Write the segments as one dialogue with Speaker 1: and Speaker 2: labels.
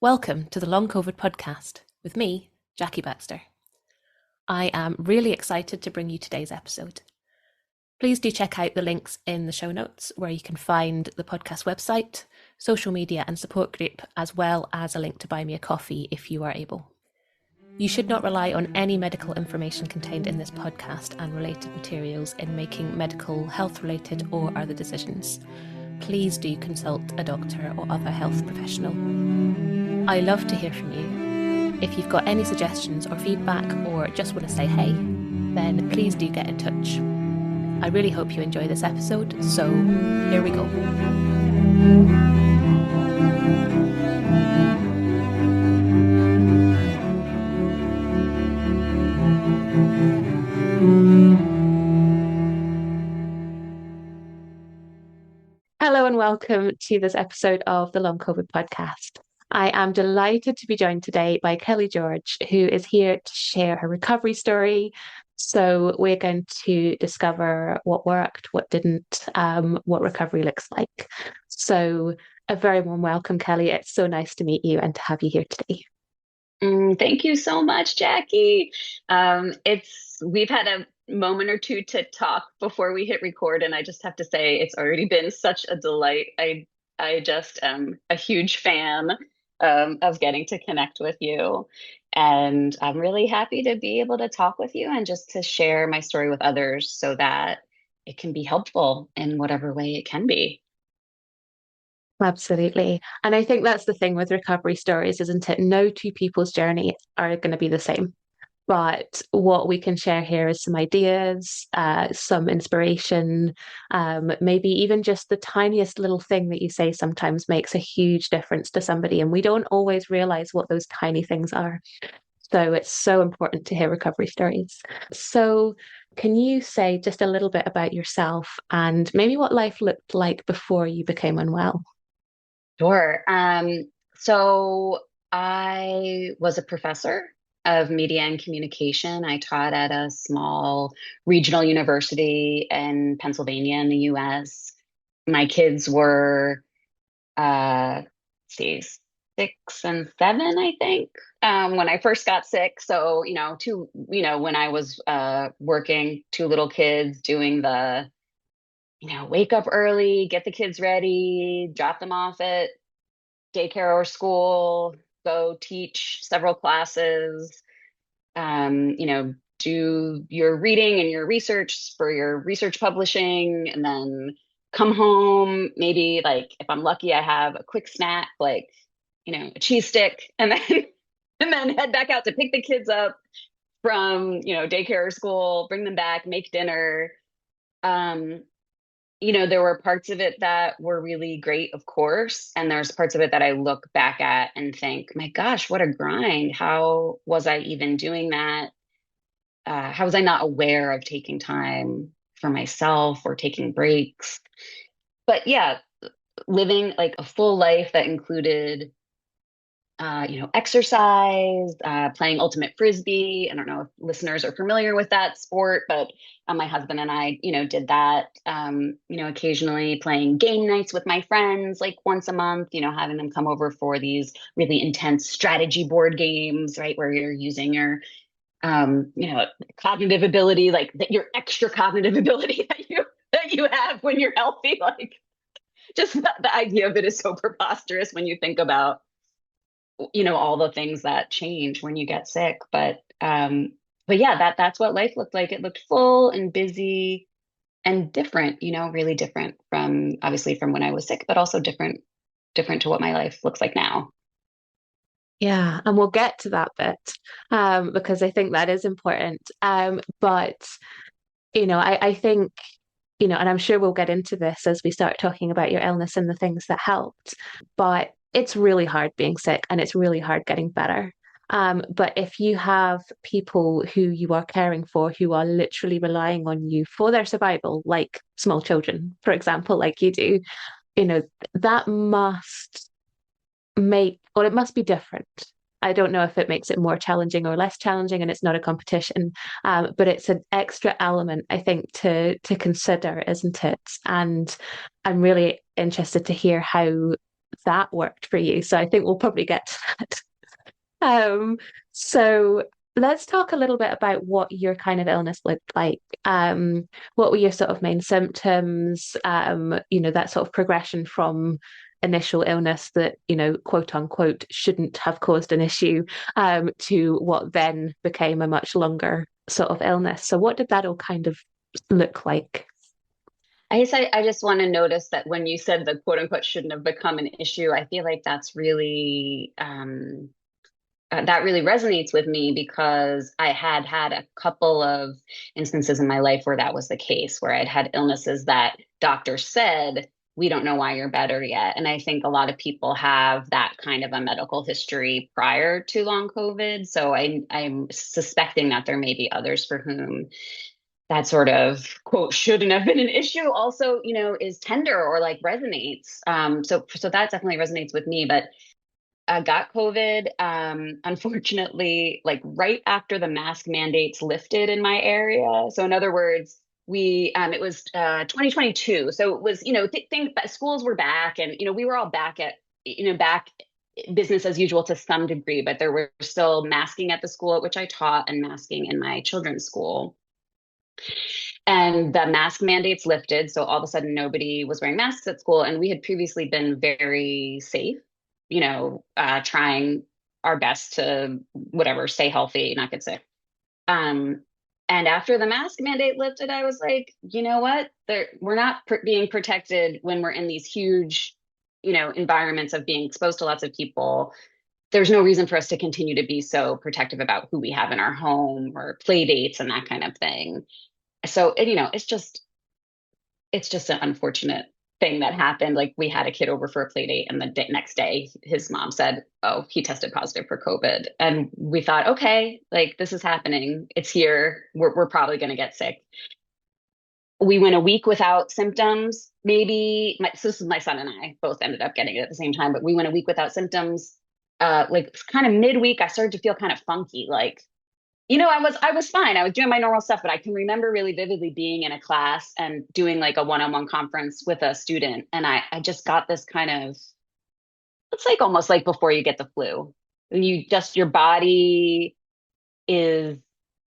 Speaker 1: Welcome to the Long COVID podcast with me, Jackie Baxter. I am really excited to bring you today's episode. Please do check out the links in the show notes where you can find the podcast website, social media and support group, as well as a link to buy me a coffee if you are able. You should not rely on any medical information contained in this podcast and related materials in making medical, health-related or other decisions. Please do consult a doctor or other health professional. I love to hear from you. If you've got any suggestions or feedback or just want to say hey, then please do get in touch. I really hope you enjoy this episode, so here we go. Hello and welcome to this episode of the Long COVID podcast. I am delighted to be joined today by Kelly George, who is here to share her recovery story. So we're going to discover what worked, what didn't, what recovery looks like. So a very warm welcome, Kelly. It's so nice to meet you and to have you here today.
Speaker 2: Thank you so much, Jackie. We've had a moment or two to talk before we hit record, and I just have to say it's already been such a delight. I just am a huge fan of getting to connect with you, and I'm really happy to be able to talk with you and just to share my story with others so that it can be helpful in whatever way it can be.
Speaker 1: Absolutely. And I think that's the thing with recovery stories, isn't it? No two people's journeys are going to be the same. But what we can share here is some ideas, some inspiration, maybe even just the tiniest little thing that you say sometimes makes a huge difference to somebody. And we don't always realize what those tiny things are. So it's so important to hear recovery stories. So can you say just a little bit about yourself and maybe what life looked like before you became unwell?
Speaker 2: Sure. So I was a professor of media and communication. I taught at a small regional university in Pennsylvania in the US. My kids were, let's see, 6 and 7, I think, when I first got sick. So, when I was working, two little kids doing the wake up early, get the kids ready, drop them off at daycare or school, go teach several classes, do your reading and your research for your research publishing, and then come home. Maybe like if I'm lucky, I have a quick snack, like, a cheese stick, and then and then head back out to pick the kids up from, daycare or school, bring them back, make dinner. Um, there were parts of it that were really great, of course. And there's parts of it that I look back at and think, my gosh, what a grind. How was I even doing that? How was I not aware of taking time for myself or taking breaks? But yeah, living like a full life that included exercise, playing ultimate frisbee. I don't know if listeners are familiar with that sport, but my husband and I, did that, occasionally playing game nights with my friends, like once a month, having them come over for these really intense strategy board games, right? Where you're using your, cognitive ability, like your extra cognitive ability that you have when you're healthy. Like just the idea of it is so preposterous when you think about all the things that change when you get sick. But yeah, that's what life looked like. It looked full and busy and different, really different from obviously from when I was sick, but also different to what my life looks like now.
Speaker 1: Yeah, and we'll get to that bit because I think that is important. But I think, and I'm sure we'll get into this as we start talking about your illness and the things that helped. But it's really hard being sick and it's really hard getting better. But if you have people who you are caring for who are literally relying on you for their survival, like small children, for example, like you do, that must it must be different. I don't know if it makes it more challenging or less challenging, and it's not a competition, but it's an extra element, I think, to consider, isn't it? And I'm really interested to hear how that worked for you. So I think we'll probably get to that. So let's talk a little bit about what your kind of illness looked like. What were your sort of main symptoms? That sort of progression from initial illness that, quote unquote, shouldn't have caused an issue, to what then became a much longer sort of illness. So what did that all kind of look like?
Speaker 2: I guess I just want to notice that when you said the quote unquote shouldn't have become an issue, I feel like that's really that really resonates with me because I had had a couple of instances in my life where that was the case, where I'd had illnesses that doctors said, we don't know why you're better yet. And I think a lot of people have that kind of a medical history prior to long COVID. So I'm suspecting that there may be others for whom that sort of quote shouldn't have been an issue also, is tender or like resonates. So that definitely resonates with me. But I got COVID, unfortunately, like right after the mask mandates lifted in my area. So in other words, it was 2022. So it was, things, schools were back and, we were all back at, back business as usual to some degree, but there were still masking at the school at which I taught and masking in my children's school. And the mask mandates lifted. So all of a sudden, nobody was wearing masks at school. And we had previously been very safe, trying our best to whatever, stay healthy, not get sick. Um, and after the mask mandate lifted, I was like, you know what? We're not being protected when we're in these huge, environments of being exposed to lots of people. There's no reason for us to continue to be so protective about who we have in our home or play dates and that kind of thing. So, it's just an unfortunate thing that happened. Like we had a kid over for a play date and the next day his mom said, oh, he tested positive for COVID. And we thought, okay, like this is happening. It's here. We're probably going to get sick. We went a week without symptoms. So this is my son and I both ended up getting it at the same time, but we went a week without symptoms. Like kind of midweek, I started to feel kind of funky, like I was fine. I was doing my normal stuff, but I can remember really vividly being in a class and doing like a one-on-one conference with a student. And I just got this kind of, it's like almost like before you get the flu. Your body is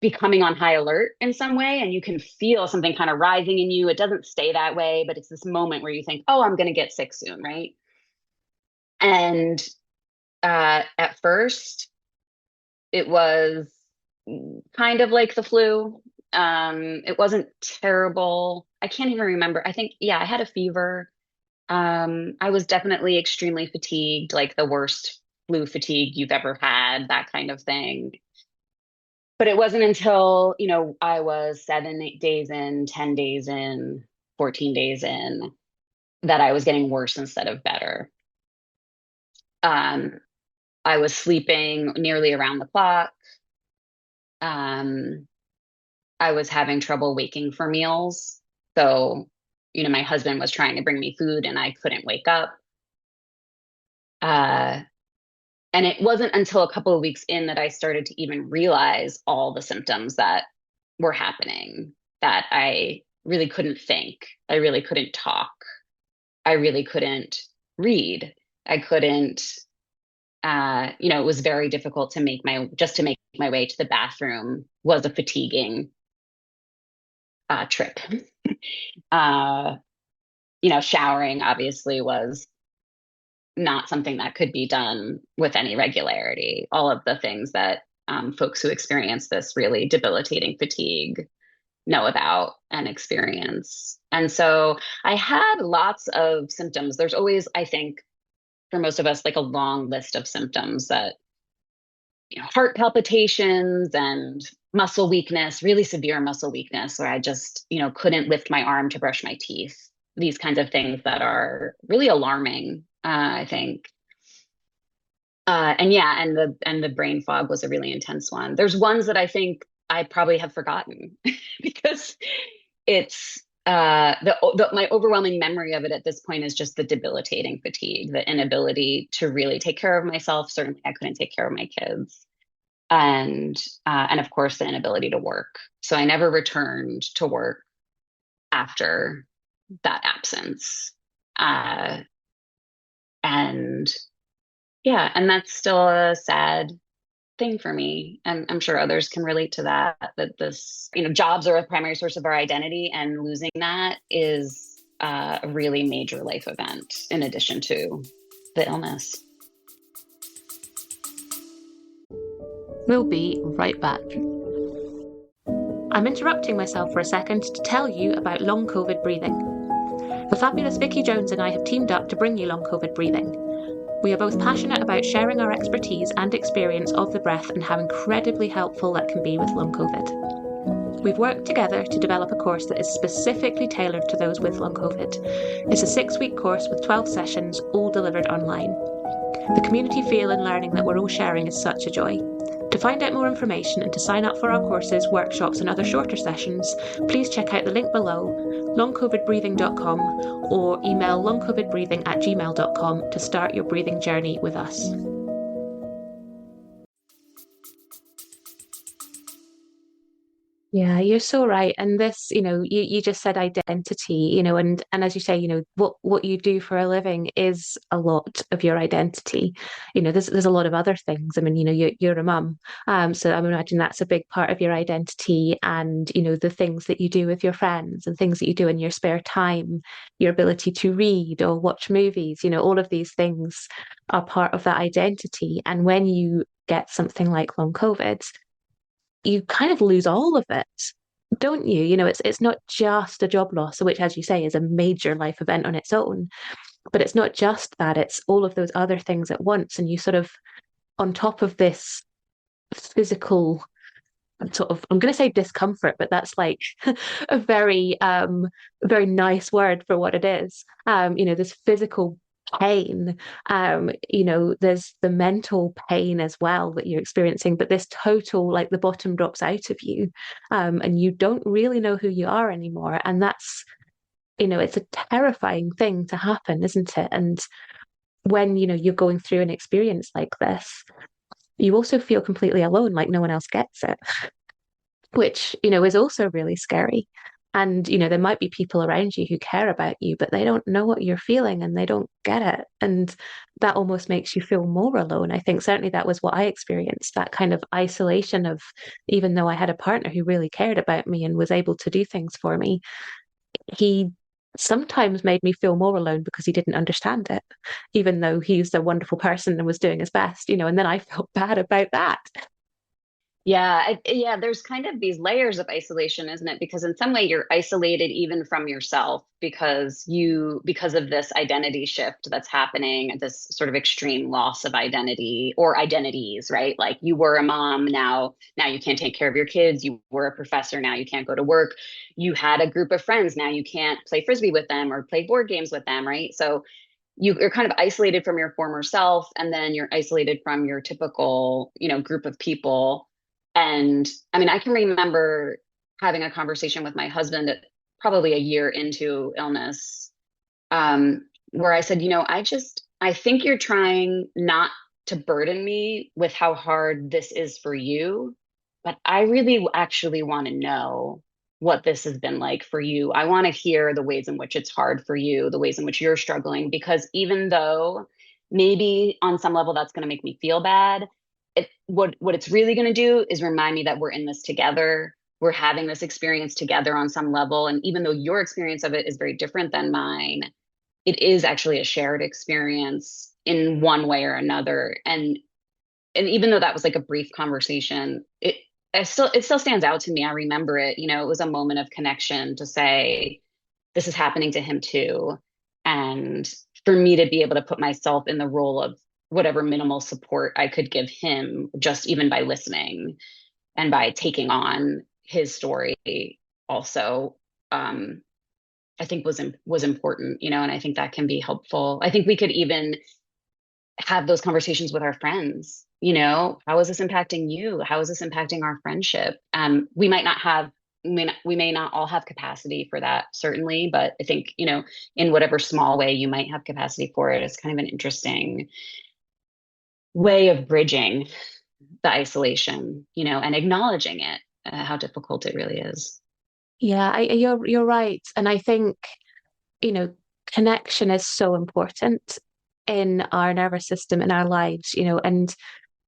Speaker 2: becoming on high alert in some way, and you can feel something kind of rising in you. It doesn't stay that way, but it's this moment where you think, oh, I'm going to get sick soon, right? And at first, it was kind of like the flu. It wasn't terrible. I can't even remember. I think, yeah, I had a fever. I was definitely extremely fatigued, like the worst flu fatigue you've ever had, that kind of thing. But it wasn't until, I was 7 days in, 10 days in, 14 days in that I was getting worse instead of better. Um, I was sleeping nearly around the clock. Um, I was having trouble waking for meals. So, my husband was trying to bring me food and I couldn't wake up. Uh, and it wasn't until a couple of weeks in that I started to even realize all the symptoms that were happening, that I really couldn't think. I really couldn't talk. I really couldn't read. I couldn't, it was very difficult to just to make my way to the bathroom was a fatiguing trip. Uh, showering obviously was not something that could be done with any regularity. All of the things that folks who experience this really debilitating fatigue know about and experience. And so I had lots of symptoms. There's always, I think, for most of us, like a long list of symptoms that, heart palpitations and muscle weakness, really severe muscle weakness, where I just, couldn't lift my arm to brush my teeth. These kinds of things that are really alarming, I think. And yeah, and the brain fog was a really intense one. There's ones that I think I probably have forgotten because it's my overwhelming memory of it at this point is just the debilitating fatigue, the inability to really take care of myself. Certainly, I couldn't take care of my kids, and of course, the inability to work. So I never returned to work after that absence. And yeah, and that's still a sad thing for me. And I'm sure others can relate to that, that this, jobs are a primary source of our identity, and losing that is a really major life event in addition to the illness.
Speaker 1: We'll be right back. I'm interrupting myself for a second to tell you about long COVID breathing. The fabulous Vicky Jones and I have teamed up to bring you long COVID breathing. We are both passionate about sharing our expertise and experience of the breath and how incredibly helpful that can be with long COVID. We've worked together to develop a course that is specifically tailored to those with long COVID. It's a 6-week course with 12 sessions, all delivered online. The community feel and learning that we're all sharing is such a joy. To find out more information and to sign up for our courses, workshops and other shorter sessions, please check out the link below, longcovidbreathing.com, or email longcovidbreathing@gmail.com to start your breathing journey with us. Yeah, you're so right. And this, you just said identity, and as you say, what you do for a living is a lot of your identity. There's a lot of other things. I mean, you're a mum. So I imagine that's a big part of your identity, and, the things that you do with your friends and things that you do in your spare time, your ability to read or watch movies, all of these things are part of that identity. And when you get something like long COVID, you kind of lose all of it, don't you? It's not just a job loss, which, as you say, is a major life event on its own. But it's not just that; it's all of those other things at once, and you sort of, on top of this physical sort of, I'm going to say discomfort, but that's like a very nice word for what it is. This physical pain. There's the mental pain as well that you're experiencing, but this total, like, the bottom drops out of you, and you don't really know who you are anymore. And that's, it's a terrifying thing to happen, isn't it? And when, you're going through an experience like this, you also feel completely alone, like no one else gets it, which, is also really scary. And, there might be people around you who care about you, but they don't know what you're feeling and they don't get it. And that almost makes you feel more alone. I think certainly that was what I experienced, that kind of isolation of, even though I had a partner who really cared about me and was able to do things for me, he sometimes made me feel more alone because he didn't understand it, even though he's a wonderful person and was doing his best, and then I felt bad about that.
Speaker 2: Yeah, there's kind of these layers of isolation, isn't it? Because in some way you're isolated even from yourself because of this identity shift that's happening, this sort of extreme loss of identity or identities, right? Like, you were a mom, now you can't take care of your kids. You were a professor, now you can't go to work. You had a group of friends, now you can't play frisbee with them or play board games with them, right? So you're kind of isolated from your former self, and then you're isolated from your typical, group of people. And I mean, I can remember having a conversation with my husband at probably a year into illness, where I said, I think you're trying not to burden me with how hard this is for you, but I really actually want to know what this has been like for you. I want to hear the ways in which it's hard for you, the ways in which you're struggling, because even though maybe on some level that's going to make me feel bad, what it's really going to do is remind me that we're in this together. We're having this experience together on some level. And even though your experience of it is very different than mine, it is actually a shared experience in one way or another. And even though that was like a brief conversation, it still stands out to me. I remember it. It was a moment of connection to say, this is happening to him too. And for me to be able to put myself in the role of whatever minimal support I could give him, just even by listening and by taking on his story also, I think was important, and I think that can be helpful. I think we could even have those conversations with our friends. How is this impacting you? How is this impacting our friendship? We may not all have capacity for that, certainly, but I think, in whatever small way you might have capacity for it, is kind of an interesting way of bridging the isolation, and acknowledging it, how difficult it really is.
Speaker 1: Yeah, you're right. And I think, you know, connection is so important. in our nervous system in our lives, and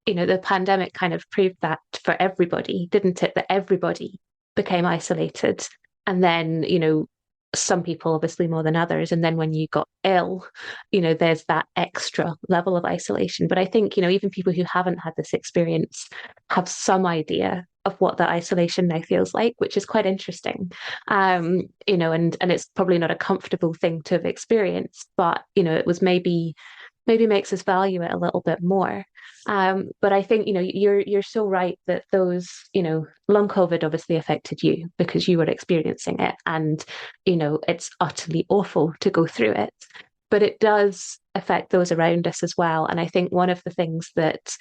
Speaker 1: the pandemic kind of proved that for everybody, didn't it? That everybody became isolated. And then, some people obviously more than others. And then when you got ill, there's that extra level of isolation. But I think, even people who haven't had this experience have some idea of what that isolation now feels like, which is quite interesting. And it's probably not a comfortable thing to have experienced, but it was maybe makes us value it a little bit more. But I think, you're so right that those, long COVID obviously affected you because you were experiencing it. And, it's utterly awful to go through it. But it does affect those around us as well. And I think one of the things that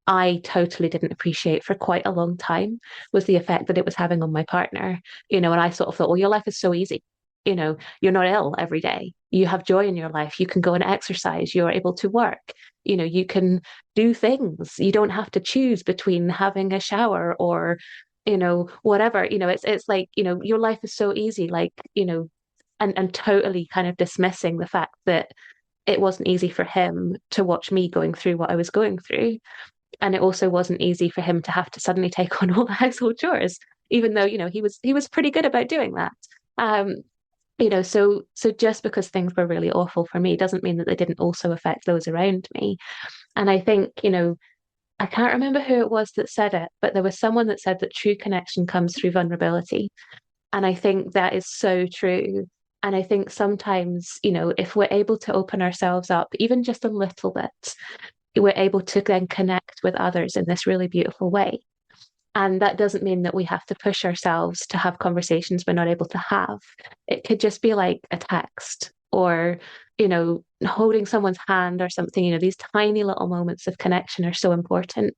Speaker 1: I totally didn't appreciate for quite a long time was the effect that it was having on my partner. And I sort of thought, well, your life is so easy. You're not ill every day. You have joy in your life. You can go and exercise. You're able to work. You can do things. You don't have to choose between having a shower or, whatever. It's like, your life is so easy, like, and totally kind of dismissing the fact that it wasn't easy for him to watch me going through what I was going through. And it also wasn't easy for him to have to suddenly take on all the household chores, even though, he was pretty good about doing that. Um, so just because things were really awful for me doesn't mean that they didn't also affect those around me. And I think, I can't remember who it was that said it, but there was someone that said that true connection comes through vulnerability. And I think that is so true. And I think sometimes, if we're able to open ourselves up, even just a little bit, we're able to then connect with others in this really beautiful way. And that doesn't mean that we have to push ourselves to have conversations we're not able to have. It could just be like a text or, holding someone's hand or something. These tiny little moments of connection are so important.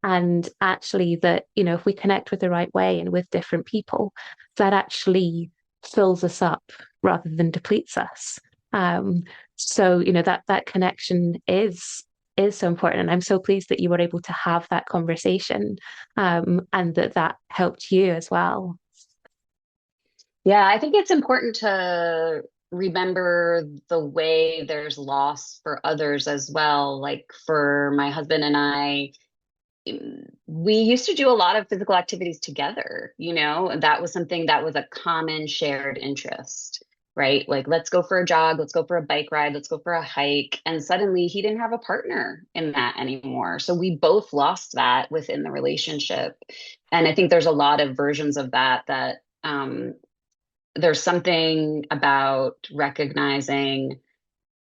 Speaker 1: And actually, that, if we connect with the right way and with different people, that actually fills us up rather than depletes us. Um, so, that connection is so important. And I'm so pleased that you were able to have that conversation, and that helped you as well.
Speaker 2: Yeah, I think it's important to remember the way there's loss for others as well. Like for my husband and I, we used to do a lot of physical activities together, and that was something that was a common shared interest, right? Like, let's go for a jog, let's go for a bike ride, let's go for a hike. And suddenly he didn't have a partner in that anymore. So we both lost that within the relationship. And I think there's a lot of versions of that there's something about recognizing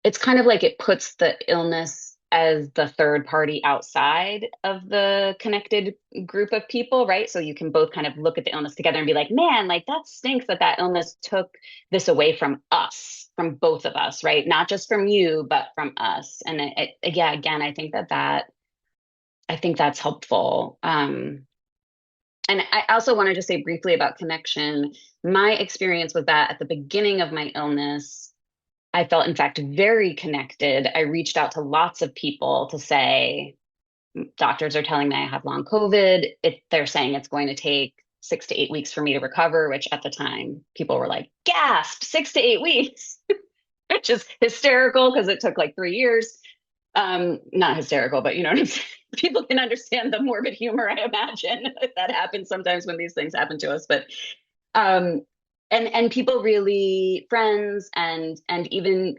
Speaker 2: it's kind of like it puts the illness as the third party outside of the connected group of people, right? So you can both kind of look at the illness together and be like, man, like that stinks that that illness took this away from us, from both of us, right? Not just from you, but from us. And yeah, again, I think that's helpful. And I also want to just say briefly about connection. My experience with that at the beginning of my illness, I felt, in fact, very connected. I reached out to lots of people to say, doctors are telling me I have long COVID. They're saying it's going to take 6 to 8 weeks for me to recover, which at the time people were like, gasp, 6 to 8 weeks, which is hysterical because it took like 3 years. Not hysterical, but you know what I'm saying? People can understand the morbid humor, I imagine. That happens sometimes when these things happen to us. But um, and people really friends and even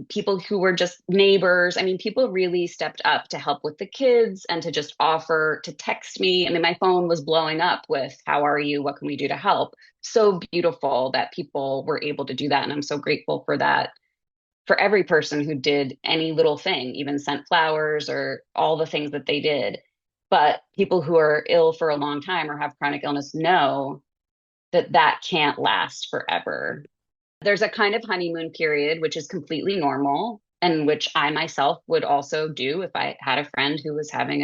Speaker 2: people who were just neighbors. I mean, people really stepped up to help with the kids and to just offer to text me. I mean, my phone was blowing up with how are you, what can we do to help. So beautiful that people were able to do that, and I'm so grateful for that, for every person who did any little thing, even sent flowers or all the things that they did. But people who are ill for a long time or have chronic illness know that that can't last forever. There's a kind of honeymoon period, which is completely normal, and which I myself would also do if I had a friend who was having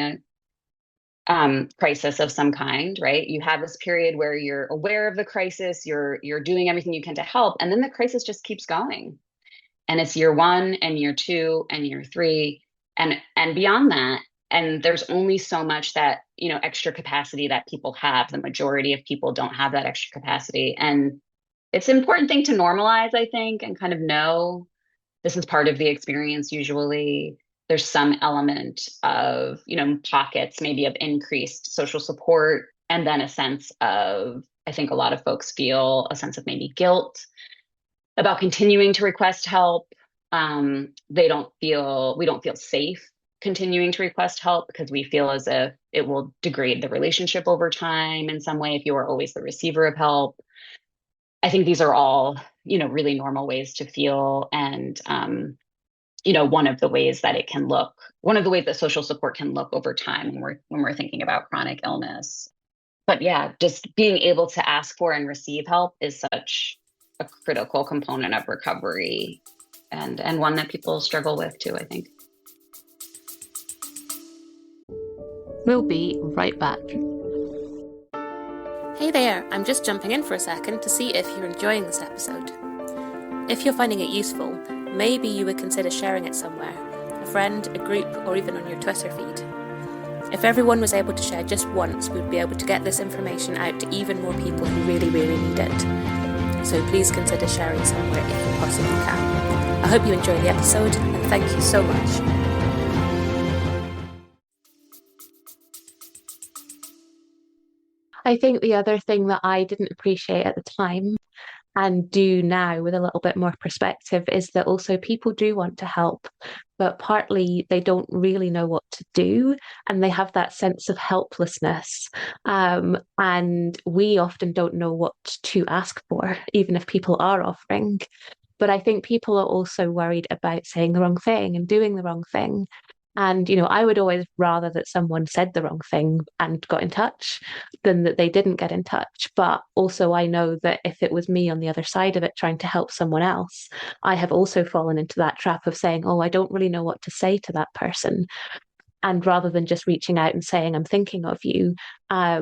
Speaker 2: a crisis of some kind, right? You have this period where you're aware of the crisis, you're doing everything you can to help, and then the crisis just keeps going. And it's year one and year two and year three and beyond that. And there's only so much that, extra capacity that people have. The majority of people don't have that extra capacity. And it's an important thing to normalize, I think, and kind of know This is part of the experience usually. There's some element of, pockets maybe of increased social support, and then a sense of, I think a lot of folks feel a sense of maybe guilt about continuing to request help. We don't feel safe continuing to request help because we feel as if it will degrade the relationship over time in some way if you are always the receiver of help. I think these are all, really normal ways to feel. And, one of the ways that social support can look over time when we're thinking about chronic illness. But yeah, just being able to ask for and receive help is such a critical component of recovery, and one that people struggle with too, I think.
Speaker 1: We'll be right back. Hey there, I'm just jumping in for a second to see if you're enjoying this episode. If you're finding it useful, maybe you would consider sharing it somewhere, a friend, a group, or even on your Twitter feed. If everyone was able to share just once, we'd be able to get this information out to even more people who really, really need it. So please consider sharing somewhere if you possibly can. I hope you enjoy the episode, and thank you so much. I think the other thing that I didn't appreciate at the time and do now with a little bit more perspective is that also people do want to help, but partly they don't really know what to do and they have that sense of helplessness. And we often don't know what to ask for, even if people are offering. But I think people are also worried about saying the wrong thing and doing the wrong thing. And, I would always rather that someone said the wrong thing and got in touch than that they didn't get in touch. But also, I know that if it was me on the other side of it trying to help someone else, I have also fallen into that trap of saying, oh, I don't really know what to say to that person. And rather than just reaching out and saying, I'm thinking of you, I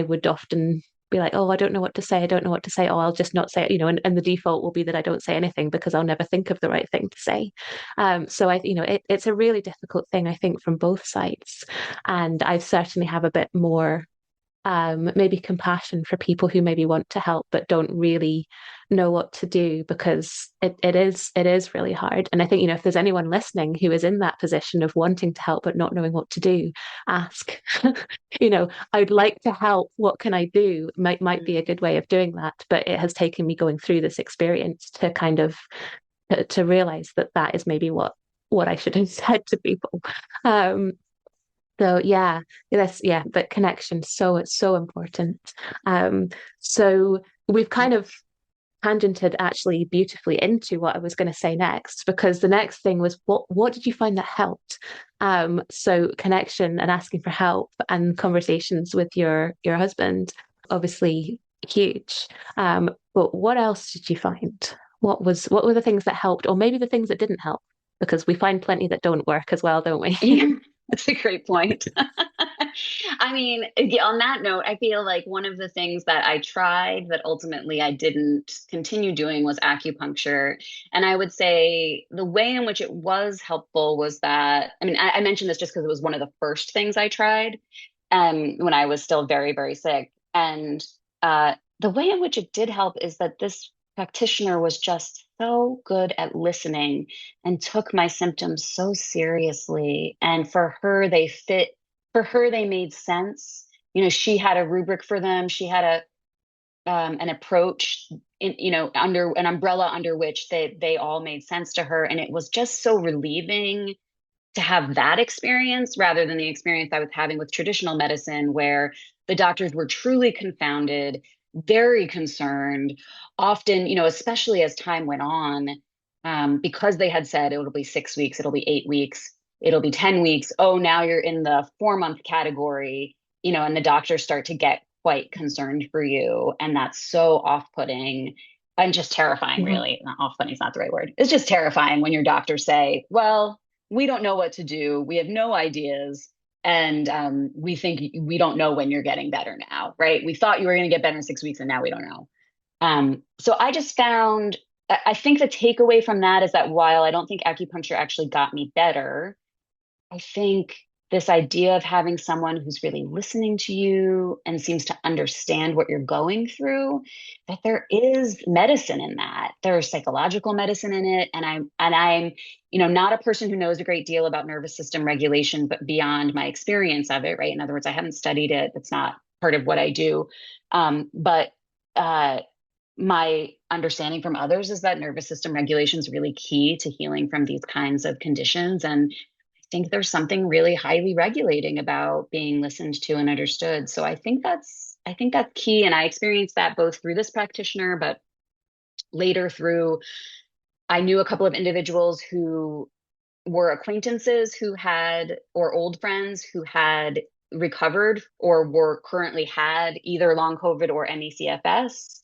Speaker 1: would often be like, oh, I don't know what to say. I don't know what to say. Oh, I'll just not say it, and the default will be that I don't say anything because I'll never think of the right thing to say. So it's a really difficult thing, I think, from both sides. And I certainly have a bit more maybe compassion for people who maybe want to help but don't really know what to do because it is really hard. And I think, if there's anyone listening who is in that position of wanting to help but not knowing what to do, ask. I'd like to help. What can I do? Might be a good way of doing that. But it has taken me going through this experience to kind of to realize that that is maybe what I should have said to people. Um, so yeah, but connection, so it's so important. Um, so we've kind of tangented actually beautifully into what I was going to say next, because the next thing was what did you find that helped? So connection and asking for help and conversations with your husband, obviously huge. But what else did you find? What were the things that helped, or maybe the things that didn't help? Because we find plenty that don't work as well, don't we?
Speaker 2: Yeah, that's a great point. I mean, yeah, on that note, I feel like one of the things that I tried that ultimately I didn't continue doing was acupuncture. And I would say the way in which it was helpful was that, I mean, I mentioned this just because it was one of the first things I tried when I was still very, very sick. And the way in which it did help is that this practitioner was just so good at listening and took my symptoms so seriously. And for her, they made sense. She had a rubric for them. She had an approach under an umbrella under which they all made sense to her. And it was just so relieving to have that experience rather than the experience I was having with traditional medicine, where the doctors were truly confounded, very concerned, often, especially as time went on, because they had said it'll be 6 weeks, it'll be 8 weeks, it'll be 10 weeks. Oh, now you're in the 4 month category, and the doctors start to get quite concerned for you. And that's so off-putting and just terrifying,
Speaker 1: Mhm.
Speaker 2: really. Not off-putting is not the right word. It's just terrifying when your doctors say, well, we don't know what to do. We have no ideas. And we think we don't know when you're getting better now, right? We thought you were going to get better in 6 weeks and now we don't know. So I just found, I think the takeaway from that is that while I don't think acupuncture actually got me better, I think this idea of having someone who's really listening to you and seems to understand what you're going through, that there is medicine in that. There's psychological medicine in it. And I'm, not a person who knows a great deal about nervous system regulation, but beyond my experience of it, right? In other words, I haven't studied it. It's not part of what I do. But my understanding from others is that nervous system regulation is really key to healing from these kinds of conditions. And I think there's something really highly regulating about being listened to and understood. So I think that's key. And I experienced that both through this practitioner, but later through I knew a couple of individuals who were acquaintances who had, or old friends who had recovered or were currently had either long COVID or ME/CFS.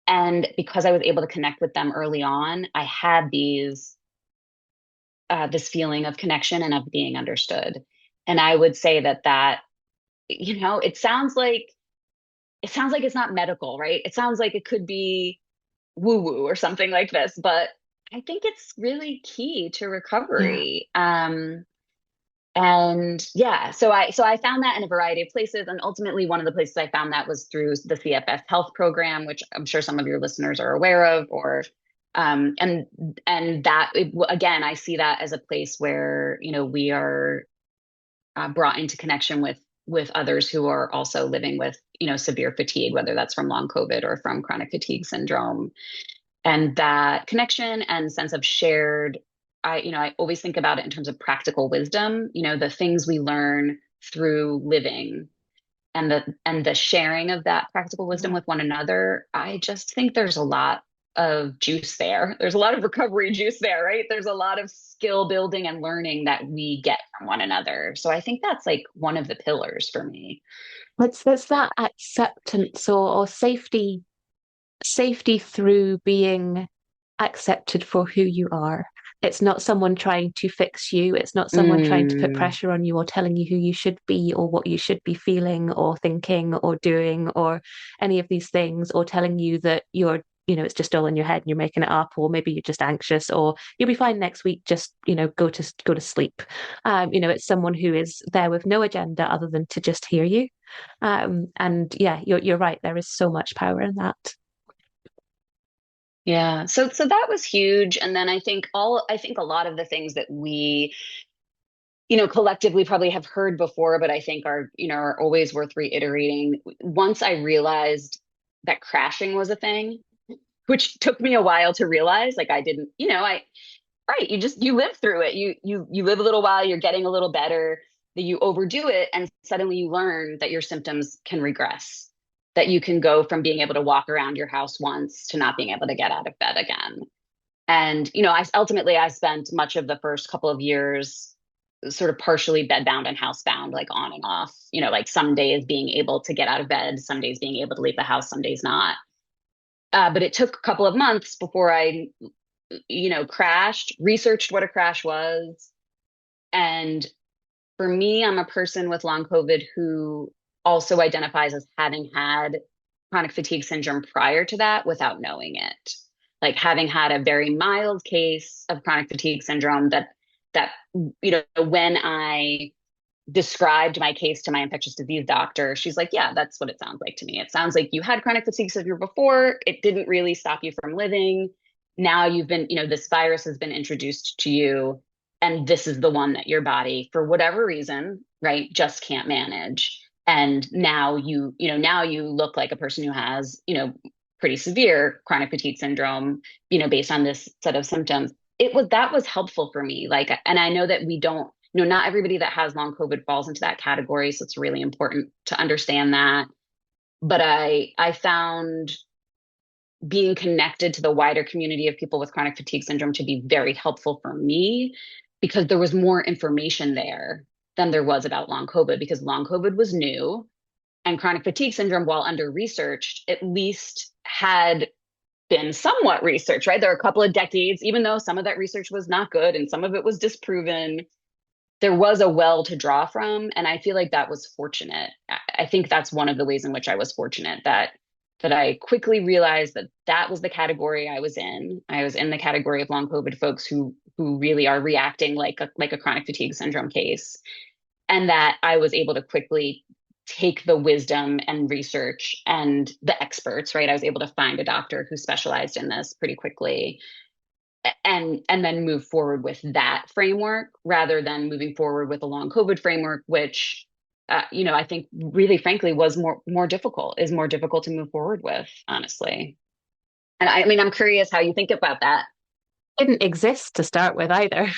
Speaker 2: And because I was able to connect with them early on, I had this feeling of connection and of being understood. And I would say that it sounds like it's not medical, right? It sounds like it could be woo woo or something like this, but I think it's really key to
Speaker 1: Yeah.
Speaker 2: recovery. And yeah, so I found that in a variety of places, and ultimately one of the places I found that was through the CFS Health Program, which I'm sure some of your listeners are aware of, or and again, I see that as a place where we are brought into connection with others who are also living with severe fatigue, whether that's from long COVID or from chronic fatigue syndrome, and that connection and sense of shared. I always think about it in terms of practical wisdom, the things we learn through living, and the sharing of that practical wisdom
Speaker 1: Yeah.
Speaker 2: with one another. I just think there's a lot of juice there. There's a lot of recovery juice there, right? There's a lot of skill building and learning that we get from one another. So I think that's like one of the pillars for me.
Speaker 1: It's that acceptance or safety through being accepted for who you are. It's not someone trying to fix you. It's not someone trying to put
Speaker 2: Mm,
Speaker 1: pressure on you or telling you who you should be or what you should be feeling or thinking or doing or any of these things, or telling you that it's just all in your head and you're making it up, or maybe you're just anxious, or you'll be fine next week. Just, go to sleep. It's someone who is there with no agenda other than to just hear you. And yeah, you're right. There is so much power in that.
Speaker 2: yeah. So that was huge. And then I think a lot of the things that we collectively probably have heard before, but I think are always worth reiterating. Once I realized that crashing was a thing, which took me a while to realize, like I didn't, right, you live through it. You live a little while, you're getting a little better, that you overdo it, and suddenly you learn that your symptoms can regress, that you can go from being able to walk around your house once to not being able to get out of bed again. And I spent much of the first couple of years sort of partially bedbound and housebound, like on and off, like some days being able to get out of bed, some days being able to leave the house, some days not. But it took a couple of months before I, crashed, researched what a crash was. And for me, I'm a person with long COVID who also identifies as having had chronic fatigue syndrome prior to that without knowing it. Like having had a very mild case of chronic fatigue syndrome that when I described my case to my infectious disease doctor, she's like, yeah, that's what it sounds like to me. It sounds like you had chronic fatigue syndrome before. It didn't really stop you from living. Now this virus has been introduced to you, and this is the one that your body, for whatever reason, right, just can't manage. And now you look like a person who has, pretty severe chronic fatigue syndrome, based on this set of symptoms. That was helpful for me. Like, and I know that we don't, not everybody that has long COVID falls into that category. So it's really important to understand that. But I found being connected to the wider community of people with chronic fatigue syndrome to be very helpful for me, because there was more information there than there was about long COVID, because long COVID was new, and chronic fatigue syndrome, while under researched, at least had been somewhat researched, right? There are a couple of decades, even though some of that research was not good and some of it was disproven, there was a well to draw from. And I feel like that was fortunate. I think that's one of the ways in which I was fortunate, that I quickly realized that was the category I was in. I was in the category of long COVID folks who really are reacting like a chronic fatigue syndrome case. and that I was able to quickly take the wisdom and research and the experts, right? I was able to find a doctor who specialized in this pretty quickly and then move forward with that framework rather than moving forward with a long COVID framework, which I think really frankly was more difficult, is more difficult to move forward with, honestly. And I mean, I'm curious how you think about that.
Speaker 1: Didn't exist to start with either.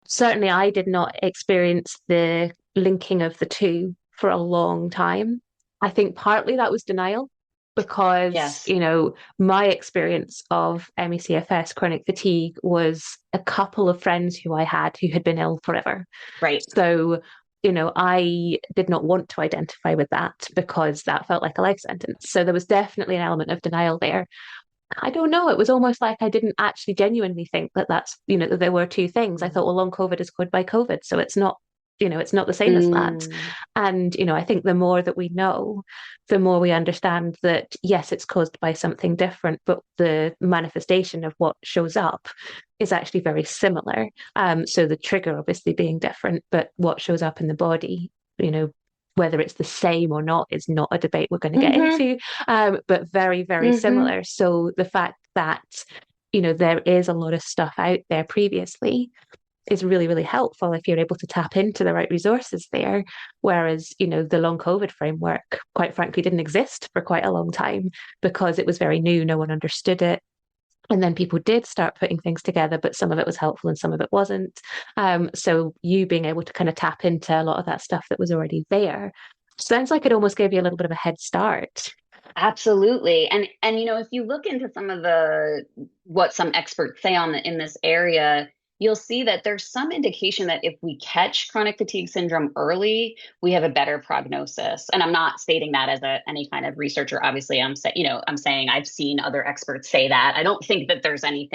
Speaker 1: Certainly, I did not experience the linking of the two for a long time. I think partly that was denial because,
Speaker 2: Yes.
Speaker 1: my experience of MECFS chronic fatigue was a couple of friends who I had who had been ill forever.
Speaker 2: Right.
Speaker 1: So, I did not want to identify with that because that felt like a life sentence. So there was definitely an element of denial there. I don't know. It was almost like I didn't actually genuinely think that that there were two things. I thought, well, long COVID is caused by COVID. So it's not the same as that.
Speaker 2: Mm.
Speaker 1: And, I think the more that we know, the more we understand that, yes, it's caused by something different, but the manifestation of what shows up is actually very similar. So the trigger obviously being different, but what shows up in the body, you know, whether it's the same or not is not a debate we're going to get
Speaker 2: Hmm.
Speaker 1: into, but very, very
Speaker 2: Hmm.
Speaker 1: similar. So the fact that, there is a lot of stuff out there previously is really, really helpful if you're able to tap into the right resources there. Whereas, the long COVID framework, quite frankly, didn't exist for quite a long time because it was very new. No one understood it. And then people did start putting things together, but some of it was helpful and some of it wasn't. So you being able to kind of tap into a lot of that stuff that was already there sounds like it almost gave you a little bit of a head start.
Speaker 2: Absolutely. And if you look into some of the what some experts say in this area, you'll see that there's some indication that if we catch chronic fatigue syndrome early, we have a better prognosis. And I'm not stating that as any kind of researcher. Obviously, I'm saying I've seen other experts say that. I don't think that there's any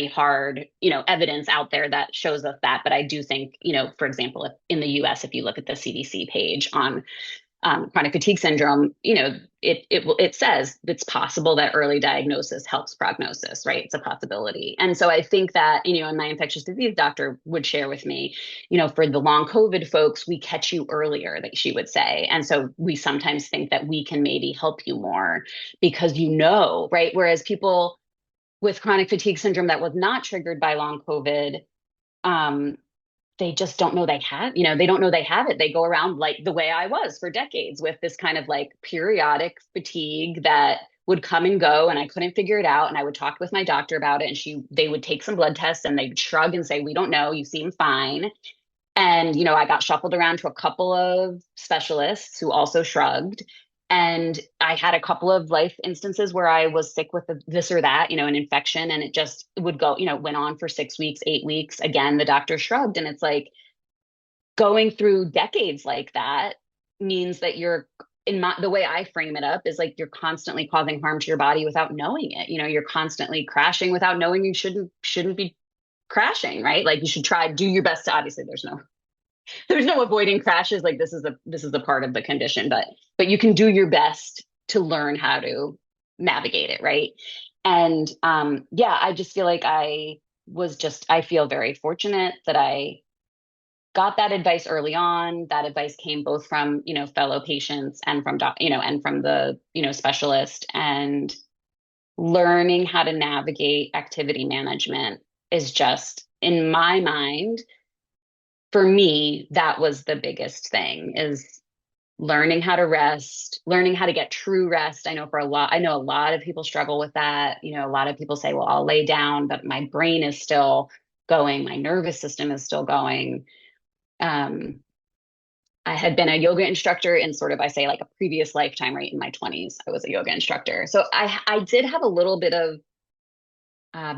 Speaker 2: hard, evidence out there that shows us that, but I do think, for example, if in the US, if you look at the CDC page on chronic fatigue syndrome, it says it's possible that early diagnosis helps prognosis, right? It's a possibility. And so I think that, and my infectious disease doctor would share with me, for the long COVID folks, we catch you earlier, that she would say. And so we sometimes think that we can maybe help you more because right? Whereas people with chronic fatigue syndrome that was not triggered by long COVID, um, they just don't know they don't know they have it. They go around like the way I was for decades with this kind of like periodic fatigue that would come and go and I couldn't figure it out. And I would talk with my doctor about it and they would take some blood tests and they'd shrug and say, we don't know, you seem fine. And, I got shuffled around to a couple of specialists who also shrugged. And I had a couple of life instances where I was sick with this or that, an infection, and it just would go, went on for 6 weeks, 8 weeks. Again, the doctor shrugged. And it's like going through decades like that means that the way I frame it up is like you're constantly causing harm to your body without knowing it. You're constantly crashing without knowing you shouldn't be crashing, right? Like you should do your best to, obviously there's no avoiding crashes. Like this is a part of the condition, but you can do your best to learn how to navigate it, right? And yeah, I just feel like I feel very fortunate that I got that advice early on. That advice came both from, fellow patients and from and from the, specialist. And learning how to navigate activity management is just, in my mind, for me, that was the biggest thing, is learning how to rest, learning how to get true rest. I know a lot of people struggle with that. A lot of people say, well, I'll lay down, but my brain is still going, my nervous system is still going. Um, I had been a yoga instructor in sort of, I say, like a previous lifetime, right? In my 20s, I was a yoga instructor. So I did have a little bit of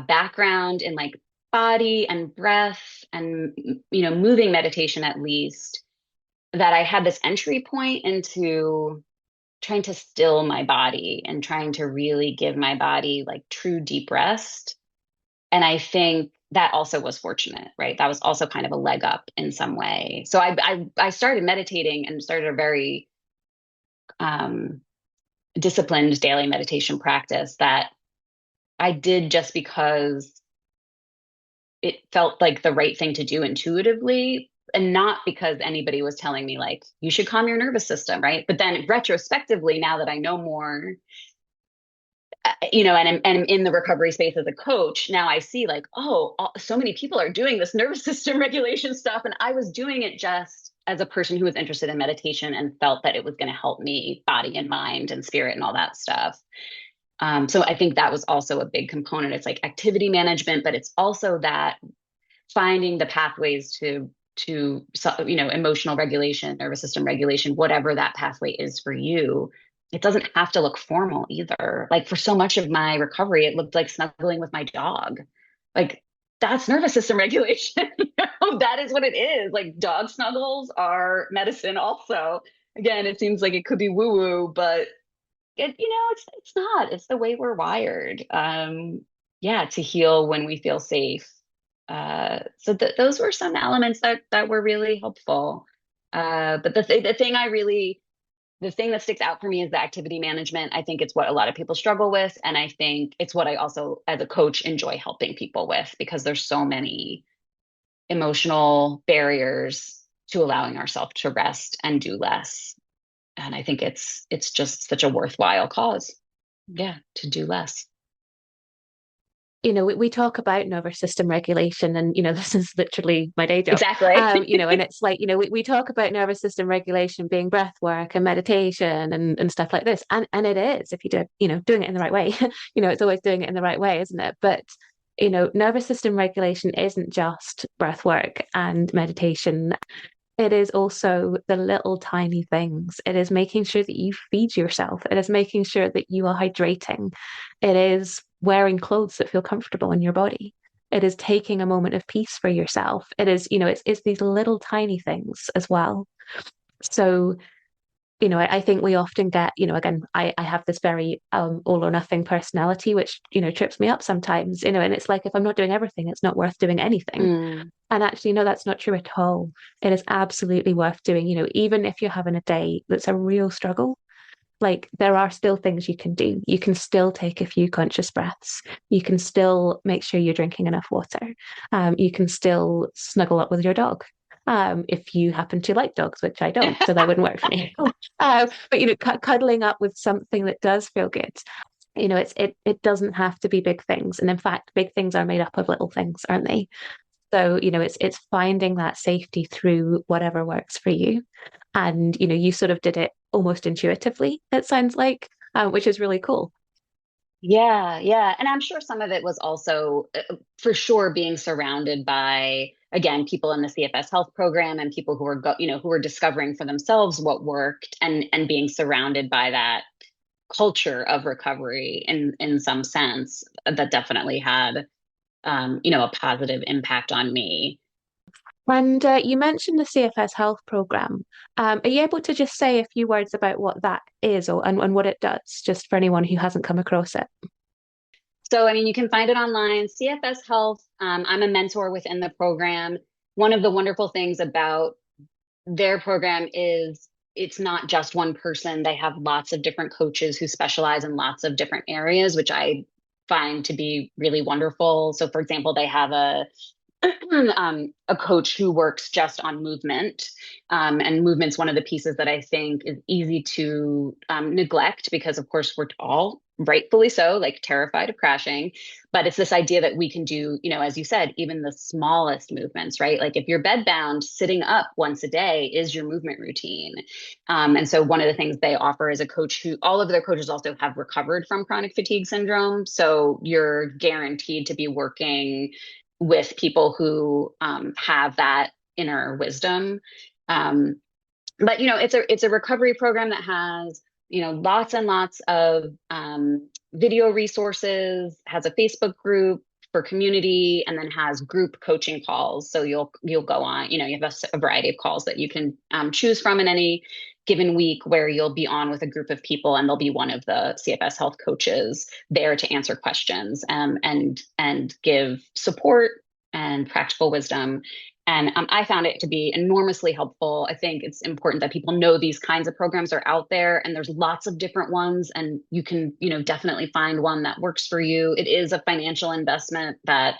Speaker 2: background in like body and breath and, moving meditation at least, that I had this entry point into trying to still my body and trying to really give my body like true deep rest. And I think that also was fortunate, right? That was also kind of a leg up in some way. So I started meditating and started a very um, disciplined daily meditation practice that I did just because it felt like the right thing to do intuitively. and not because anybody was telling me like, you should calm your nervous system, right? But then retrospectively, now that I know more, and in the recovery space as a coach, now I see like, oh, so many people are doing this nervous system regulation stuff. And I was doing it just as a person who was interested in meditation and felt that it was going to help me body and mind and spirit and all that stuff. So I think that was also a big component. It's like activity management, but it's also that finding the pathways to emotional regulation, nervous system regulation, whatever that pathway is for you. It doesn't have to look formal either. Like for so much of my recovery, it looked like snuggling with my dog. Like that's nervous system regulation. That is what it is. Like dog snuggles are medicine also. Again, it seems like it could be woo woo, but it's not. It's the way we're wired. Yeah, to heal when we feel safe. So those were some elements that were really helpful. But the thing that sticks out for me is the activity management. I think it's what a lot of people struggle with, and I think it's what I also, as a coach, enjoy helping people with because there's so many emotional barriers to allowing ourselves to rest and do less. And I think it's just such a worthwhile cause. Yeah, to do less.
Speaker 1: We talk about nervous system regulation, and this is literally my day job.
Speaker 2: Exactly.
Speaker 1: And it's like, we talk about nervous system regulation being breath work and meditation and stuff like this. And it is, if you do, doing it in the right way. It's always doing it in the right way, isn't it? But nervous system regulation isn't just breath work and meditation. It is also the little tiny things. It is making sure that you feed yourself. It is making sure that you are hydrating. It is wearing clothes that feel comfortable in your body. It is taking a moment of peace for yourself. It is, it's these little tiny things as well. So, I think we often get, again, I have this very all or nothing personality, which, trips me up sometimes, and it's like, if I'm not doing everything, it's not worth doing anything.
Speaker 2: Mm.
Speaker 1: And actually, no, that's not true at all. It is absolutely worth doing, even if you're having a day that's a real struggle, like there are still things you can do. You can still take a few conscious breaths. You can still make sure you're drinking enough water. You can still snuggle up with your dog. If you happen to like dogs, which I don't, so that wouldn't work for me. But cuddling up with something that does feel good. It doesn't have to be big things, and in fact, big things are made up of little things, aren't they? So, it's finding that safety through whatever works for you. And, you sort of did it almost intuitively, it sounds like, which is really cool.
Speaker 2: Yeah, yeah. And I'm sure some of it was also for sure being surrounded by, again, people in the CFS health program and people who who were discovering for themselves what worked and being surrounded by that culture of recovery in some sense that definitely had, a positive impact on me.
Speaker 1: And you mentioned the CFS health program. Are you able to just say a few words about what that is and what it does, just for anyone who hasn't come across it?
Speaker 2: So, I mean, you can find it online, CFS Health. I'm a mentor within the program. One of the wonderful things about their program is it's not just one person. They have lots of different coaches who specialize in lots of different areas, which I find to be really wonderful. So, for example, they have a coach who works just on movement. And movement's one of the pieces that I think is easy to neglect because, of course, we're all rightfully so, like terrified of crashing. But it's this idea that we can do, as you said, even the smallest movements, right? Like if you're bedbound, sitting up once a day is your movement routine. And so one of the things they offer is a coach who all of their coaches also have recovered from chronic fatigue syndrome. So you're guaranteed to be working with people who have that inner wisdom. Um, but it's a recovery program that has lots and lots of video resources, has a Facebook group for community, and then has group coaching calls. So you'll go on, you have a variety of calls that you can choose from in any given week where you'll be on with a group of people and there'll be one of the CFS health coaches there to answer questions and give support and practical wisdom. And I found it to be enormously helpful. I think it's important that people know these kinds of programs are out there and there's lots of different ones and you can, definitely find one that works for you. It is a financial investment that,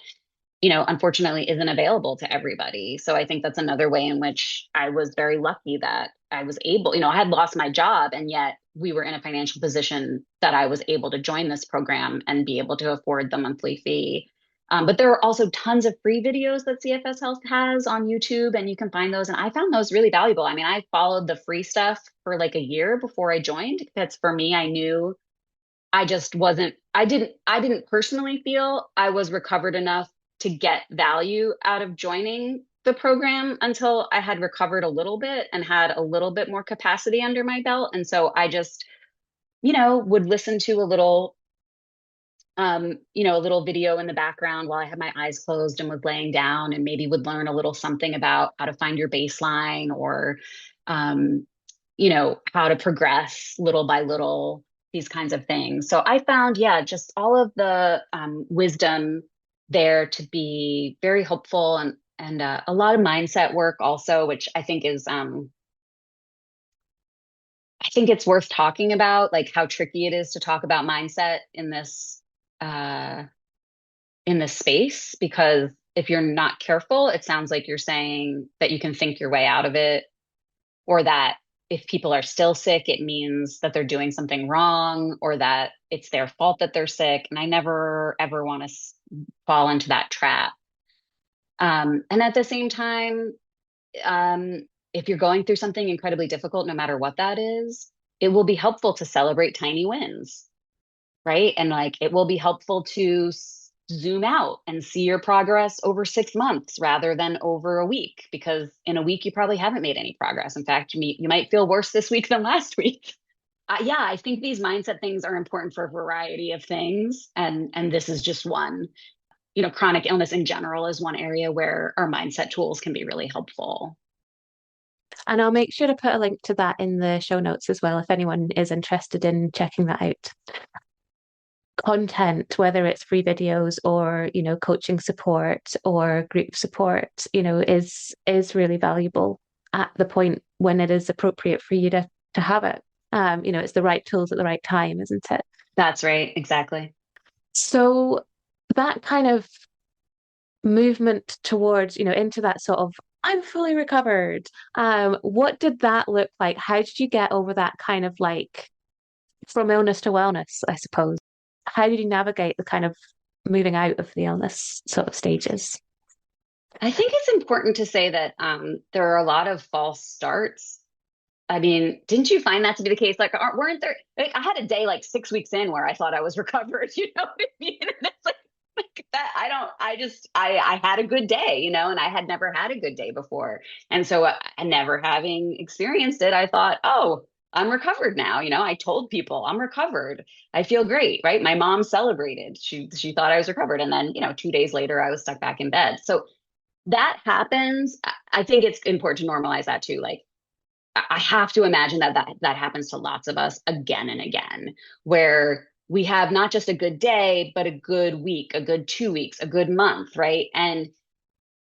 Speaker 2: unfortunately isn't available to everybody. So I think that's another way in which I was very lucky that I was able, I had lost my job and yet we were in a financial position that I was able to join this program and be able to afford the monthly fee. But there are also tons of free videos that CFS Health has on YouTube, and you can find those. And I found those really valuable. I mean, I followed the free stuff for like a year before I joined. That's for me, I knew I just wasn't, I didn't personally feel I was recovered enough to get value out of joining the program until I had recovered a little bit and had a little bit more capacity under my belt. And so I just, would listen to a little video in the background while I had my eyes closed and was laying down, and maybe would learn a little something about how to find your baseline, or, um, how to progress little by little, these kinds of things. So I found, yeah, just all of the wisdom there to be very helpful, and a lot of mindset work also, which I think it's worth talking about, like how tricky it is to talk about mindset uh, in this space, because if you're not careful, it sounds like you're saying that you can think your way out of it, or that if people are still sick, it means that they're doing something wrong, or that it's their fault that they're sick. And I never, ever want to fall into that trap. And at the same time, if you're going through something incredibly difficult, no matter what that is, it will be helpful to celebrate tiny wins, right? And like it will be helpful to zoom out and see your progress over 6 months rather than over a week, because in a week you probably haven't made any progress. In fact, you might feel worse this week than last week. Yeah, I think these mindset things are important for a variety of things, and this is just one. Chronic illness in general is one area where our mindset tools can be really helpful.
Speaker 1: And I'll make sure to put a link to that in the show notes as well if anyone is interested in checking that out. Content, whether it's free videos or, coaching support or group support, is really valuable at the point when it is appropriate for you to have it. It's the right tools at the right time, isn't it?
Speaker 2: That's right, exactly.
Speaker 1: So that kind of movement towards, into that sort of I'm fully recovered. What did that look like? How did you get over that kind of like from illness to wellness, I suppose? How did you navigate the kind of moving out of the illness sort of stages?
Speaker 2: I think it's important to say that there are a lot of false starts. I mean, didn't you find that to be the case? Like, weren't there? Like, I had a day like 6 weeks in where I thought I was recovered. You know what I mean? And it's like that. I don't. I just. I had a good day, and I had never had a good day before. And so, never having experienced it, I thought, oh, I'm recovered now. I told people I'm recovered. I feel great, right? My mom celebrated. She thought I was recovered, and then 2 days later, I was stuck back in bed. So that happens. I think it's important to normalize that too. Like, I have to imagine that happens to lots of us again and again, where we have not just a good day, but a good week, a good 2 weeks, a good month, right? And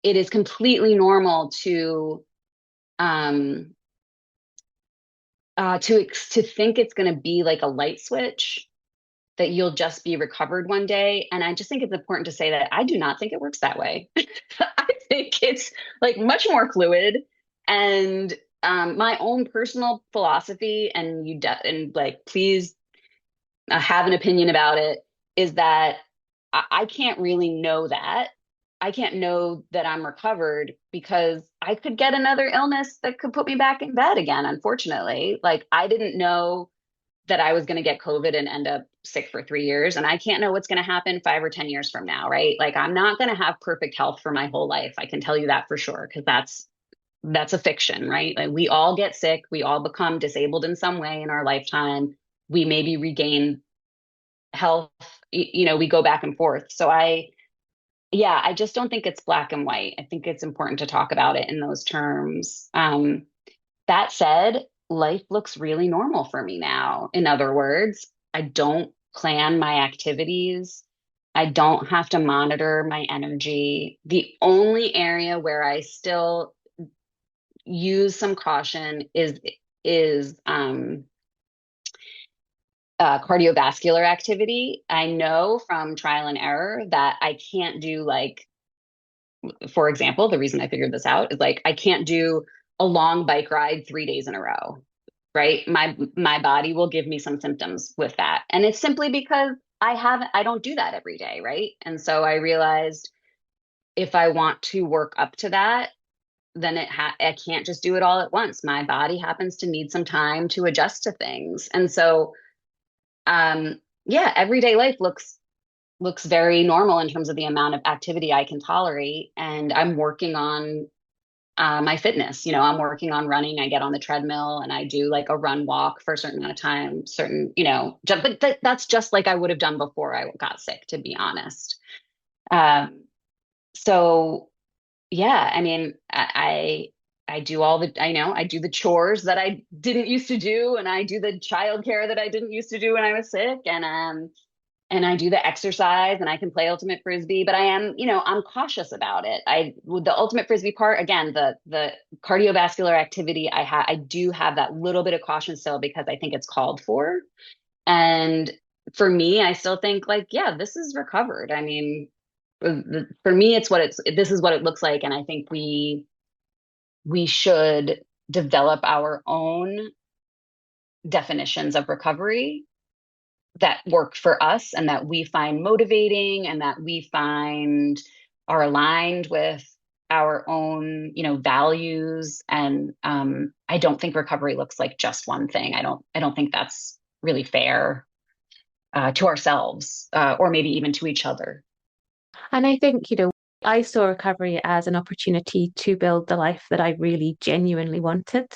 Speaker 2: it is completely normal um to think it's going to be like a light switch, that you'll just be recovered one day. And I just think it's important to say that I do not think it works that way. I think it's like much more fluid. And my own personal philosophy, and and like, please have an opinion about it, is that I can't really know that. I can't know that I'm recovered because I could get another illness that could put me back in bed again, unfortunately. Like, I didn't know that I was going to get COVID and end up sick for 3 years. And I can't know what's going to happen 5 or 10 years from now, right? Like, I'm not going to have perfect health for my whole life. I can tell you that for sure, because that's a fiction, right? Like, we all get sick. We all become disabled in some way in our lifetime. We maybe regain health, we go back and forth. So yeah, I just don't think it's black and white. I think it's important to talk about it in those terms. That said, life looks really normal for me now. In other words, I don't plan my activities. I don't have to monitor my energy. The only area where I still use some caution is cardiovascular activity. I know from trial and error that I can't do like for example, the reason I figured this out is like I can't do a long bike ride 3 days in a row, right? My body will give me some symptoms with that. And it's simply because I don't do that every day, right? And so I realized if I want to work up to that, then I can't just do it all at once. My body happens to need some time to adjust to things. And so yeah, everyday life looks very normal in terms of the amount of activity I can tolerate. And I'm working on my fitness. I'm working on running. I get on the treadmill and I do like a run walk for a certain amount of time, but that's just like I would have done before I got sick, to be honest. Um, so yeah, I mean, I do I do the chores that I didn't used to do, and I do the childcare that I didn't used to do when I was sick, and I do the exercise, and I can play ultimate frisbee, but I'm cautious about it. With the ultimate frisbee part, again, the cardiovascular activity, I do have that little bit of caution still because I think it's called for. And for me, I still think like, yeah, this is recovered. I mean, for me, this is what it looks like. And I think we should develop our own definitions of recovery that work for us and that we find motivating and that we find are aligned with our own, values. And I don't think recovery looks like just one thing. I don't think that's really fair to ourselves or maybe even to each other.
Speaker 1: And I think, I saw recovery as an opportunity to build the life that I really genuinely wanted.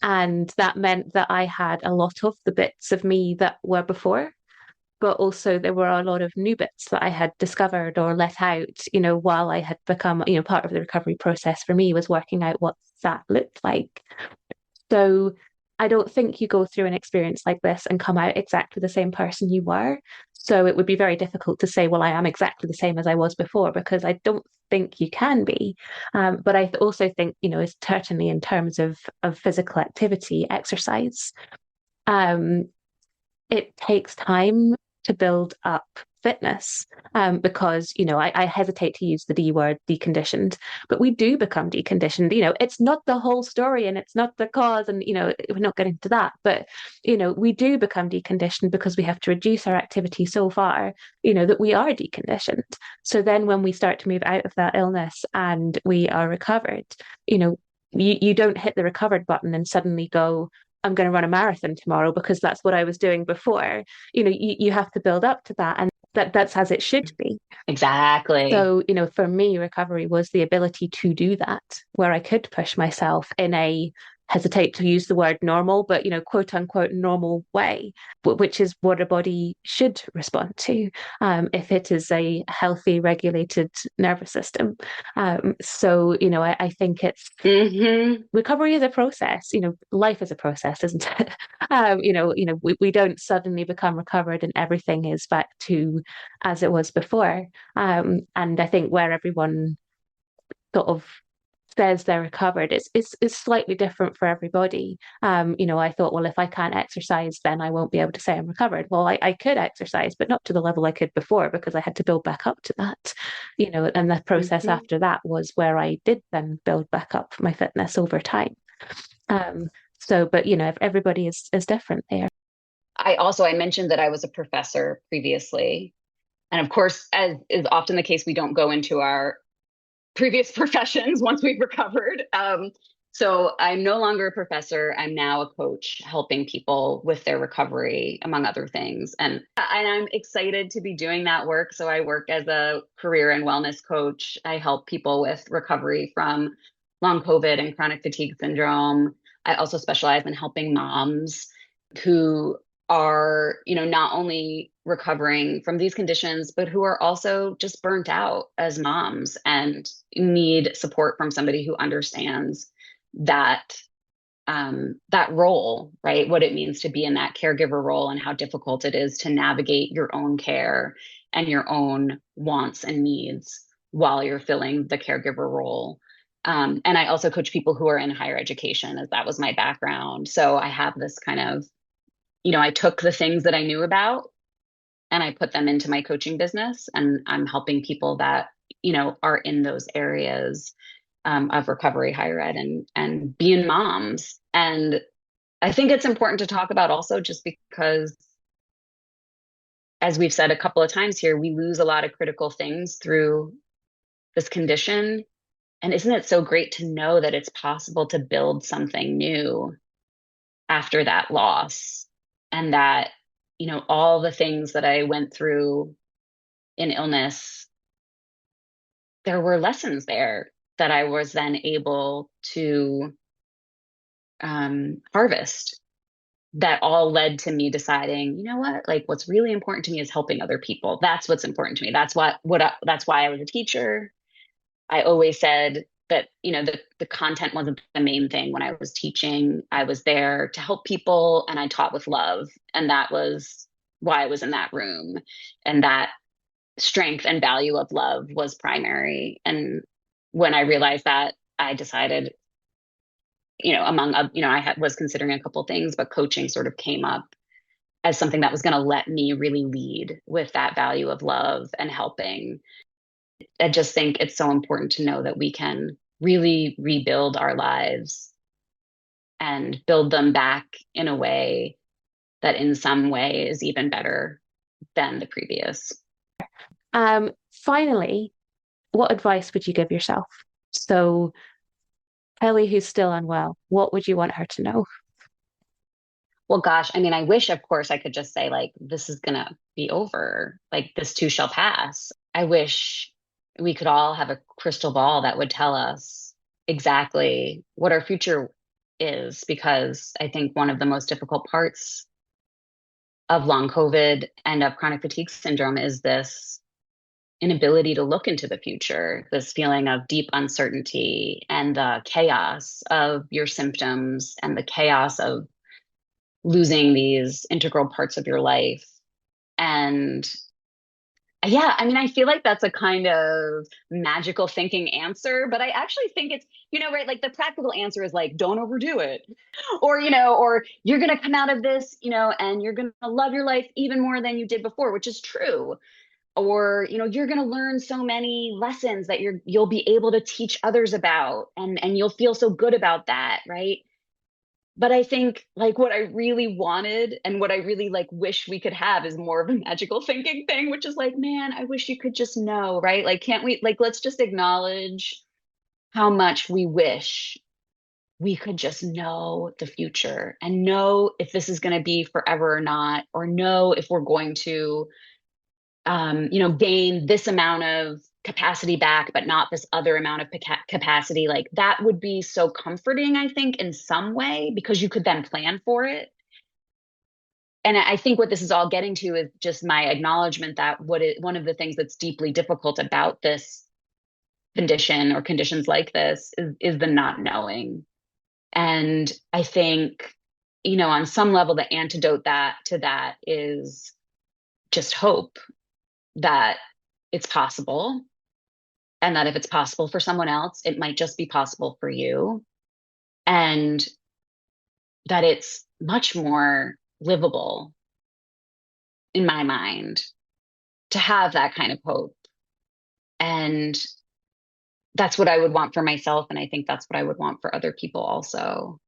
Speaker 1: And that meant that I had a lot of the bits of me that were before, but also there were a lot of new bits that I had discovered or let out, while I had become, part of the recovery process for me was working out what that looked like. So I don't think you go through an experience like this and come out exactly the same person you were. So it would be very difficult to say, well, I am exactly the same as I was before, because I don't think you can be. But I also think, it's certainly in terms of physical activity, exercise. Um, it takes time to build up fitness because I hesitate to use the D word, deconditioned, but we do become deconditioned. It's not the whole story and it's not the cause, and we're not getting to that, but we do become deconditioned because we have to reduce our activity so far that we are deconditioned. So then when we start to move out of that illness and we are recovered, you don't hit the recovered button and suddenly go, I'm going to run a marathon tomorrow because that's what I was doing before. You have to build up to that, and that's as it should be.
Speaker 2: Exactly.
Speaker 1: So, for me, recovery was the ability to do that, where I could push myself in a, hesitate to use the word normal, but, quote unquote, normal way, which is what a body should respond to if it is a healthy, regulated nervous system. So, I think it's
Speaker 2: Hmm.
Speaker 1: recovery is a process. Life is a process, isn't it? We don't suddenly become recovered and everything is back to as it was before. And I think where everyone sort of says they're recovered is slightly different for everybody. I thought, well, if I can't exercise, then I won't be able to say I'm recovered. Well, I could exercise, but not to the level I could before because I had to build back up to that. And the process
Speaker 2: Hmm.
Speaker 1: after that was where I did then build back up my fitness over time. Um, but everybody is different there.
Speaker 2: I mentioned that I was a professor previously. And of course, as is often the case, we don't go into our previous professions once we've recovered. So I'm no longer a professor. I'm now a coach helping people with their recovery, among other things. And I'm excited to be doing that work. So I work as a career and wellness coach. I help people with recovery from long COVID and chronic fatigue syndrome. I also specialize in helping moms who are, not only recovering from these conditions, but who are also just burnt out as moms and need support from somebody who understands that that role, right? What it means to be in that caregiver role and how difficult it is to navigate your own care and your own wants and needs while you're filling the caregiver role. And I also coach people who are in higher education, as that was my background. So I have this kind of, I took the things that I knew about and I put them into my coaching business, and I'm helping people that are in those areas of recovery, higher ed, and being moms. And I think it's important to talk about also just because, as we've said a couple of times here, we lose a lot of critical things through this condition. And isn't it so great to know that it's possible to build something new after that loss? And that, all the things that I went through in illness, there were lessons there that I was then able to harvest, that all led to me deciding, you know what, like what's really important to me is helping other people. That's what's important to me. That's why I was a teacher. I always said that, the content wasn't the main thing when I was teaching. I was there to help people and I taught with love. And that was why I was in that room. And that strength and value of love was primary. And when I realized that, I decided, was considering a couple things, but coaching sort of came up as something that was going to let me really lead with that value of love and helping. I just think it's so important to know that we can really rebuild our lives and build them back in a way that in some way is even better than the previous.
Speaker 1: Finally, what advice would you give yourself? So, Kelly, who's still unwell, what would you want her to know?
Speaker 2: Well, gosh, I mean, I wish, of course, I could just say, like, this is going to be over, like, this too shall pass. I wish we could all have a crystal ball that would tell us exactly what our future is, because I think one of the most difficult parts of long COVID and of chronic fatigue syndrome is this inability to look into the future, this feeling of deep uncertainty and the chaos of your symptoms and the chaos of losing these integral parts of your life. And yeah, I mean, I feel like that's a kind of magical thinking answer, but I actually think it's, right, like the practical answer is like, don't overdo it. Or you're going to come out of this, and you're going to love your life even more than you did before, which is true. Or, you're going to learn so many lessons that you'll be able to teach others about, and you'll feel so good about that, right? But I think like what I really wanted and what I really like wish we could have is more of a magical thinking thing, which is like, man, I wish you could just know, right? Like, can't we, like, let's just acknowledge how much we wish we could just know the future and know if this is going to be forever or not, or know if we're going to, gain this amount of capacity back, but not this other amount of capacity. Like that would be so comforting, I think, in some way, because you could then plan for it. And I think what this is all getting to is just my acknowledgement that one of the things that's deeply difficult about this condition or conditions like this is the not knowing. And I think, on some level, the antidote to that is just hope that it's possible, and that if it's possible for someone else, it might just be possible for you, and that it's much more livable in my mind to have that kind of hope. And that's what I would want for myself. And I think that's what I would want for other people also.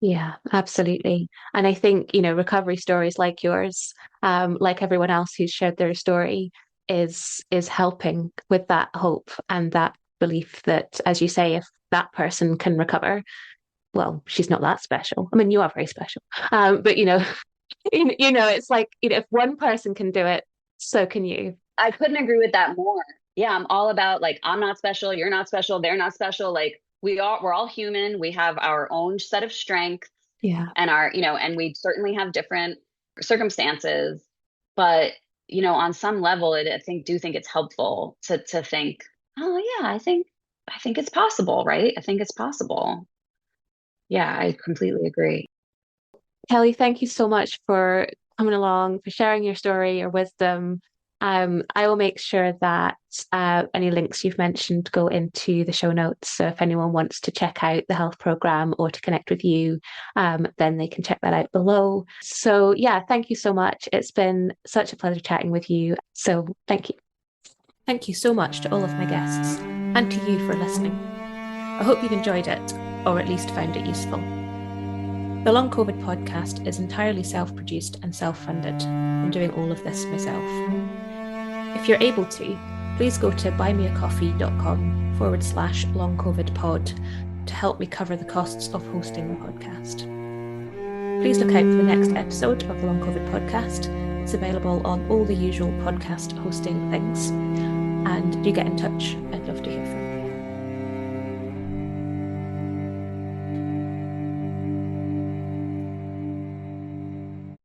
Speaker 1: Yeah, absolutely. And I think, recovery stories like yours, like everyone else who's shared their story, is helping with that hope and that belief that, as you say, if that person can recover, well, she's not that special. I mean, you are very special. But it's like, if one person can do it, so can you.
Speaker 2: I couldn't agree with that more. Yeah, I'm all about like, I'm not special, you're not special, they're not special. Like we're all human. We have our own set of strengths
Speaker 1: Yeah.
Speaker 2: and and we certainly have different circumstances. But, on some level, do think it's helpful to think, oh yeah, I think it's possible, right? I think it's possible. Yeah, I completely agree.
Speaker 1: Kelly, thank you so much for coming along, for sharing your story, your wisdom. I will make sure that any links you've mentioned go into the show notes. So if anyone wants to check out the health program or to connect with you, then they can check that out below. So yeah, thank you so much. It's been such a pleasure chatting with you. So thank you. Thank you so much to all of my guests and to you for listening. I hope you've enjoyed it, or at least found it useful. The Long COVID podcast is entirely self-produced and self-funded. I'm doing all of this myself. If you're able to, please go to buymeacoffee.com/longcovidpod to help me cover the costs of hosting the podcast. Please look out for the next episode of the Long COVID podcast. It's available on all the usual podcast hosting things. And do get in touch. I'd love to